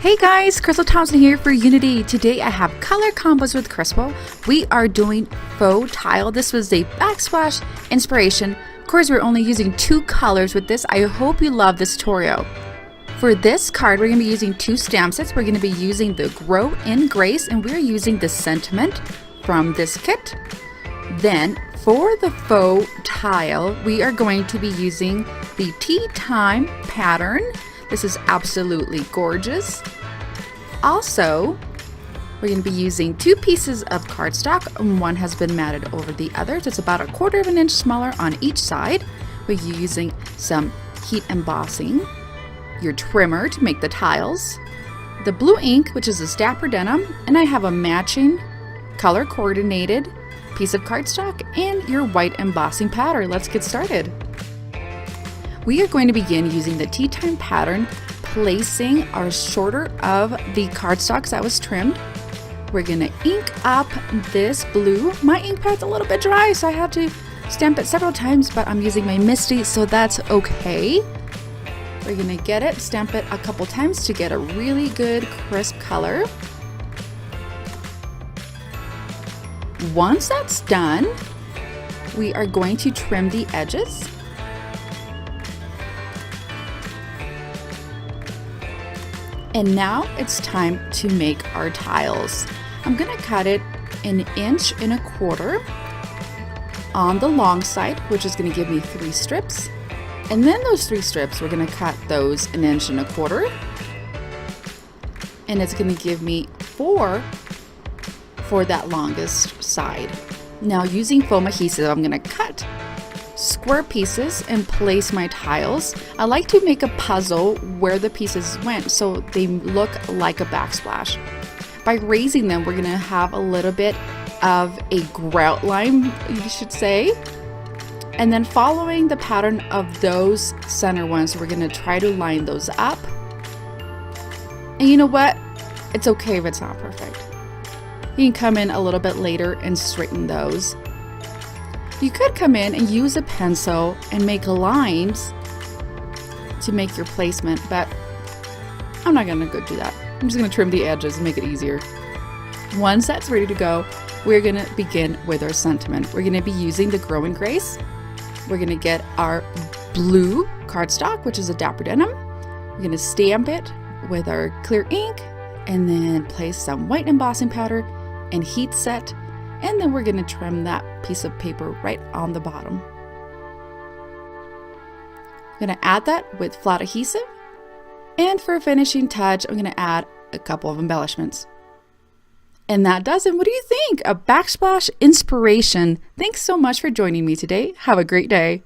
Hey guys, Crystal Thompson here for Unity. Today I have color combos with Crystal. We are doing faux tile. This was a backsplash inspiration. Of course, we're only using 2 colors with this. I hope you love this tutorial. For this card, we're going to be using 2 stamp sets. We're going to be using the Grow in Grace, and we're using the sentiment from this kit. Then for the faux tile, we are going to be using the Tea Time pattern. This is absolutely gorgeous. Also, we're going to be using 2 pieces of cardstock, and one has been matted over the other. So it's about 1/4 inch smaller on each side. We're using some heat embossing, your trimmer to make the tiles, the blue ink, which is a Dapper Denim, and I have a matching color coordinated piece of cardstock and your white embossing powder. Let's get started. We are going to begin using the Tea Time pattern, placing our shorter of the cardstocks that was trimmed. We're going to ink up this blue. My ink pad's a little bit dry, so I had to stamp it several times, but I'm using my Misty, so that's okay. We're going to get it, stamp it a couple times to get a really good crisp color. Once that's done, we are going to trim the edges. And now it's time to make our tiles. I'm going to cut it 1.25 inches on the long side, which is going to give me 3 strips. And then those 3 strips, we're going to cut those 1.25 inches. And it's going to give me 4 for that longest side. Now using foam adhesive, I'm going to cut square pieces and place my tiles. I like to make a puzzle where the pieces went so they look like a backsplash. By raising them, we're going to have a little bit of a grout line, you should say. And then following the pattern of those center ones, we're going to try to line those up. And you know what? It's okay if it's not perfect. You can come in a little bit later and straighten those. You could come in and use a pencil and make lines to make your placement, but I'm not going to go do that. I'm just going to trim the edges and make it easier. Once that's ready to go, we're going to begin with our sentiment. We're going to be using the Grow in Grace. We're going to get our blue cardstock, which is a Dapper Denim. We're going to stamp it with our clear ink and then place some white embossing powder and heat set. And then we're going to trim that piece of paper right on the bottom. I'm going to add that with flat adhesive. And for a finishing touch, I'm going to add a couple of embellishments. And that does it. What do you think? A backsplash inspiration. Thanks so much for joining me today. Have a great day.